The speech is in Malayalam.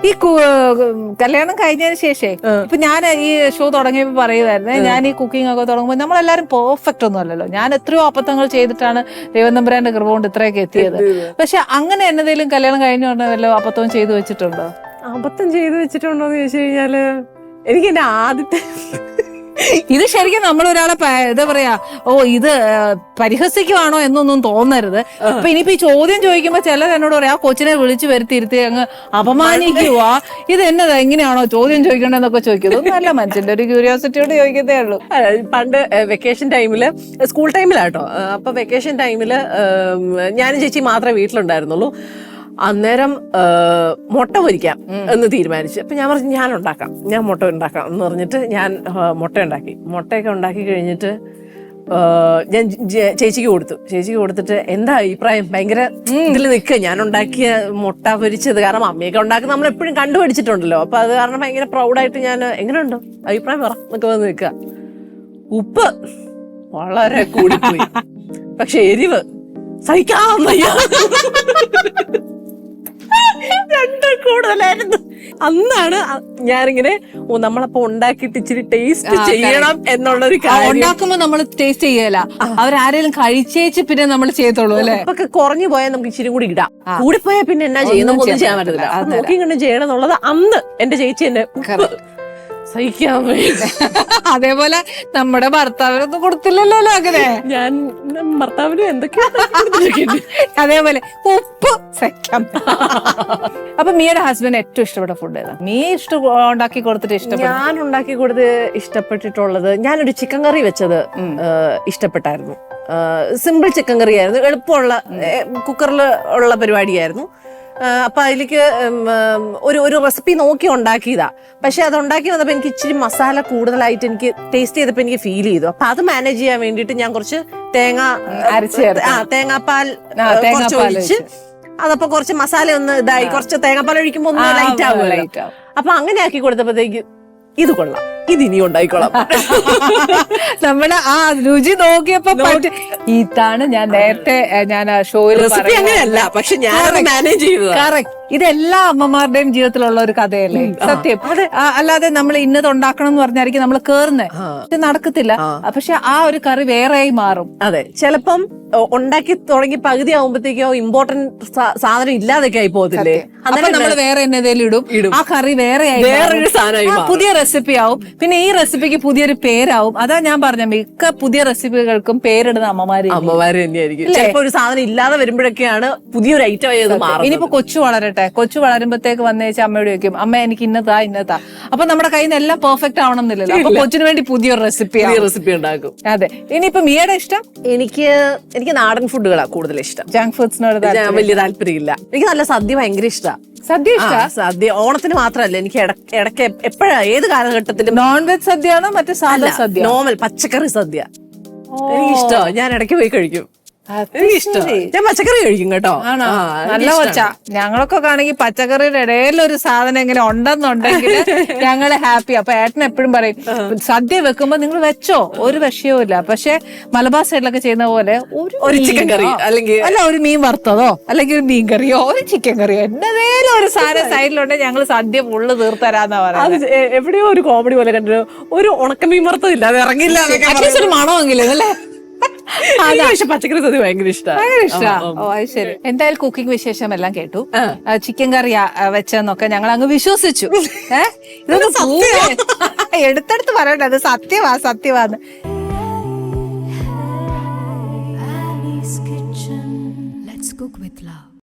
ഈ കല്യാണം കഴിഞ്ഞതിന് ശേഷേ ഇപ്പൊ ഞാൻ ഈ ഷോ തുടങ്ങിയപ്പോ പറയുമായിരുന്നേ, ഞാൻ ഈ കുക്കിംഗ് ഒക്കെ തുടങ്ങുമ്പോൾ നമ്മളെല്ലാരും പെർഫെക്റ്റ് ഒന്നും അല്ലല്ലോ. ഞാൻ എത്രയോ അബദ്ധങ്ങൾ ചെയ്തിട്ടാണ് ദൈവനമ്പുരാന്റെ കൃപ കൊണ്ട് ഇത്രയൊക്കെ എത്തിയത്. പക്ഷെ അങ്ങനെ എന്നതേലും കല്യാണം കഴിഞ്ഞ ഉടനെ വല്ലോ അബദ്ധവും ചെയ്തു വെച്ചിട്ടുണ്ടോ? അബദ്ധം ചെയ്തു വെച്ചിട്ടുണ്ടോന്ന് ചോദിച്ചു കഴിഞ്ഞാല് എനിക്ക് എന്റെ ആദ്യത്തെ ഇത് ശരിക്കും നമ്മളൊരാളെ എന്താ പറയാ, ഓ ഇത് പരിഹസിക്കുവാണോ എന്നൊന്നും തോന്നരുത്. അപ്പൊ ഇനിയിപ്പോ ഈ ചോദ്യം ചോദിക്കുമ്പോ ചിലർ എന്നോട് പറയാം, ആ കൊച്ചിനെ വിളിച്ചു വരുത്തിയിരുത്തി അങ്ങ് അപമാനിക്കുവാ, ഇത് എന്നതാ എങ്ങനെയാണോ ചോദ്യം ചോദിക്കണ്ടെന്നൊക്കെ ചോദിക്കുന്നത്. നല്ല മനുഷ്യന്റെ ഒരു ക്യൂരിയോസിറ്റിയോട് ചോദിക്കുന്നേ ഉള്ളൂ. പണ്ട് വെക്കേഷൻ ടൈമില്, സ്കൂൾ ടൈമിലാട്ടോ, അപ്പൊ വെക്കേഷൻ ടൈമില് ഞാനും ചേച്ചി മാത്രമേ വീട്ടിലുണ്ടായിരുന്നുള്ളൂ. അന്നേരം മുട്ട പൊരിക്കാം എന്ന് തീരുമാനിച്ചു. അപ്പൊ ഞാൻ പറഞ്ഞു ഞാൻ മുട്ട ഉണ്ടാക്കാം എന്ന് പറഞ്ഞിട്ട് ഞാൻ മുട്ടയൊക്കെ ഉണ്ടാക്കി കഴിഞ്ഞിട്ട് ഞാൻ ചേച്ചിക്ക് കൊടുത്തിട്ട് എന്താ അഭിപ്രായം, ഭയങ്കര ഇതിൽ നിൽക്കുക ഞാൻ ഉണ്ടാക്കിയ മുട്ട പൊരിച്ചത്. കാരണം അമ്മയൊക്കെ ഉണ്ടാക്കി നമ്മൾ എപ്പോഴും കണ്ടുപഠിച്ചിട്ടുണ്ടല്ലോ. അപ്പൊ അത് കാരണം ഭയങ്കര പ്രൗഡായിട്ട് ഞാൻ എങ്ങനെയുണ്ടോ അഭിപ്രായം പറ എന്നൊക്കെ വന്ന് നിൽക്കുക. ഉപ്പ് വളരെ കൂടിപ്പോയി, പക്ഷെ എരിവ് സഹിക്കാൻ വയ്യ, രണ്ടും കൂടുതലായിരുന്നു. അന്നാണ് ഞാനിങ്ങനെ നമ്മളപ്പോ ഉണ്ടാക്കിയിട്ട് ഇച്ചിരി ടേസ്റ്റ് ചെയ്യണം എന്നുള്ളൊരു കാര്യം. ഉണ്ടാക്കുമ്പോ നമ്മൾ ടേസ്റ്റ് ചെയ്യല, അവരാരെങ്കിലും കഴിച്ചേച്ച് പിന്നെ നമ്മൾ ചെയ്തോളൂ അല്ലെ. അപ്പൊ കുറഞ്ഞു പോയാൽ നമുക്ക് ഇച്ചിരി കൂടി ഇടാം, കൂടിപ്പോയാൽ പിന്നെ എന്നാ ചെയ്യുന്ന ഒന്നും ചെയ്യാൻ പറ്റത്തില്ല. നോക്കി കണ്ട് ചെയ്യണം എന്നുള്ളത് അന്ന് എന്റെ ചേച്ചി എന്നെ സഹിക്കാൻ വയ്യ. അതേപോലെ നമ്മുടെ ഭർത്താവിനൊന്നും കൊടുത്തില്ലല്ലോ അങ്ങനെ. ഞാൻ ഭർത്താവിന് എന്തൊക്കെയാ അതേപോലെ ഉപ്പ് സഹിക്കാം. അപ്പൊ മിയുടെ ഹസ്ബൻഡ് ഏറ്റവും ഇഷ്ടപ്പെട്ട ഫുഡ് ഏതാ? മീ ഉണ്ടാക്കി കൊടുത്തിട്ട് ഇഷ്ടപ്പെട്ടു? ഞാൻ ഉണ്ടാക്കി കൊടുത്ത് ഇഷ്ടപ്പെട്ടിട്ടുള്ളത്, ഞാനൊരു ചിക്കൻ കറി വെച്ചത് ഇഷ്ടപ്പെട്ടായിരുന്നു. സിമ്പിൾ ചിക്കൻ കറി ആയിരുന്നു, എളുപ്പമുള്ള കുക്കറിൽ ഉള്ള പരിപാടിയായിരുന്നു. അപ്പൊ അതിലേക്ക് ഒരു റെസിപ്പി നോക്കി ഉണ്ടാക്കിയതാ. പക്ഷെ അത് ഉണ്ടാക്കി വന്നപ്പോ എനിക്ക് ഇച്ചിരി മസാല കൂടുതലായിട്ട് എനിക്ക് ടേസ്റ്റ് ചെയ്തപ്പോ എനിക്ക് ഫീൽ ചെയ്തു. അപ്പൊ അത് മാനേജ് ചെയ്യാൻ വേണ്ടിയിട്ട് ഞാൻ കുറച്ച് തേങ്ങാപ്പാൽ ഒഴിച്ച്, അതപ്പോ കുറച്ച് മസാല ഒന്ന് ഇതായി, കുറച്ച് തേങ്ങാപ്പാൽ ഒഴിക്കുമ്പോ ഒന്ന് ലൈറ്റ് ആവുമല്ലോ. അപ്പൊ അങ്ങനെ ആക്കി കൊടുത്തപ്പോഴത്തേക്ക് ഇത് കൊള്ളാം, ഇതിനി ഉണ്ടായിക്കോളാം. നമ്മുടെ ആ രുചി നോക്കിയപ്പോ ഇതാണ് ഞാൻ നേരത്തെ ഷോയിൽ റെസിപ്പി അങ്ങനെയല്ല, പക്ഷെ ഞാൻ മാനേജ് ചെയ്തു. കറക്റ്റ്. ഇതെല്ലാ അമ്മമാരുടെയും ജീവിതത്തിലുള്ള ഒരു കഥയല്ലേ സത്യം. അല്ലാതെ നമ്മൾ ഇന്നത് ഉണ്ടാക്കണം എന്ന് പറഞ്ഞായിരിക്കും നമ്മൾ കേറുന്നത്, നടക്കത്തില്ല. പക്ഷെ ആ ഒരു കറി വേറെയായി മാറും. അതെ, ചിലപ്പം ഉണ്ടാക്കി തുടങ്ങി പകുതി ആവുമ്പോഴത്തേക്കോ ഇമ്പോർട്ടന്റ് സാധനം ഇല്ലാതൊക്കെ ആയി പോകത്തില്ലേ, അപ്പൊ നമ്മൾ വേറെ എന്നതേലും ഇടും, ആ കറി വേറൊരു സാധനം പുതിയ റെസിപ്പി ആവും. പിന്നെ ഈ റെസിപ്പിക്ക് പുതിയൊരു പേരാവും. അതാ ഞാൻ പറഞ്ഞ മിക്ക പുതിയ റെസിപ്പികൾക്കും പേരിടുന്ന അമ്മമാര് തന്നെയായിരിക്കും. ചിലപ്പോ ഒരു സാധനം ഇല്ലാതെ വരുമ്പോഴൊക്കെയാണ് പുതിയൊരു ഐറ്റം ആയത് മാറും. ഇനിയിപ്പോ കൊച്ചു വളരുമ്പോഴത്തേക്ക് വന്നേച്ച് അമ്മയോട് ചോദിക്കും, അമ്മ എനിക്ക് ഇന്നതാ. അപ്പൊ നമ്മുടെ കയ്യിൽ നിന്ന് എല്ലാം പെർഫെക്റ്റ് ആവണം എന്നില്ലല്ലോ. അപ്പൊ കൊച്ചിന് വേണ്ടി പുതിയൊരു റെസിപ്പി ഉണ്ടാക്കും. അതെ. ഇനിയിപ്പോ മിയുടെ ഇഷ്ടം? എനിക്ക് നാടൻ ഫുഡുകളാണ് കൂടുതൽ ഇഷ്ടം. ജങ്ക് ഫുഡ്സിനോട് വലിയ താല്പര്യമില്ല. എനിക്ക് നല്ല സദ്യ ഭയങ്കര ഇഷ്ടമാണ്. സദ്യ ഓണത്തിന് മാത്രമല്ല, എനിക്ക് ഇടയ്ക്ക് എപ്പോഴാ ഏത് കാലഘട്ടത്തിലും. നോൺ വെജ് സദ്യയാണോ മറ്റേ സാധാ സദ്യ? നോർമൽ പച്ചക്കറി സദ്യ എനിക്ക് ഇഷ്ടമാണ്. ഞാൻ ഇടയ്ക്ക് പോയി കഴിക്കും. ഞാൻ പച്ചക്കറി കഴിക്കും കേട്ടോ. നല്ല കൊച്ച. ഞങ്ങളൊക്കെ ആണെങ്കിൽ പച്ചക്കറിയുടെ ഇടയിലൊരു സാധനം ഇങ്ങനെ ഉണ്ടെന്നുണ്ടെങ്കിൽ ഞങ്ങള് ഹാപ്പി. അപ്പൊ ഏട്ടൻ എപ്പോഴും പറയും, സദ്യ വെക്കുമ്പോ നിങ്ങൾ വെച്ചോ, ഒരു വിഷയവും ഇല്ല. പക്ഷെ മലബാർ സൈഡിലൊക്കെ ചെയ്യുന്ന പോലെ ഒരു ചിക്കൻ കറി അല്ല ഒരു മീൻ വറുത്തതോ അല്ലെങ്കിൽ ഒരു മീൻ കറിയോ ഒരു ചിക്കൻ കറിയോ എന്നതേലും ഒരു സാധനം സൈഡിലുണ്ടെങ്കിൽ ഞങ്ങള് സദ്യ ഫുള്ള് തീർത്തരാന്നാ പറയുന്നത്. എവിടെയോ ഒരു കോമഡി പോലെ കണ്ടു, ഒരു ഉണക്കമീൻ വറുത്തത് ഇല്ലാതെ ഇറങ്ങില്ല, ഒരു മണമെങ്കിലും അല്ലേ. പച്ചക്കറി സദ്യ ഭയങ്കര ഇഷ്ടമാണ്. ഓ അത് ശരി. എന്തായാലും കുക്കിംഗ് വിശേഷം എല്ലാം കേട്ടു. ചിക്കൻ കറി വെച്ചെന്നൊക്കെ ഞങ്ങൾ അങ്ങ് വിശ്വസിച്ചു. എടുത്തെടുത്ത് പറയട്ടെ, അത് സത്യവാന്ന്. Ali's Kitchen. Let's cook with love.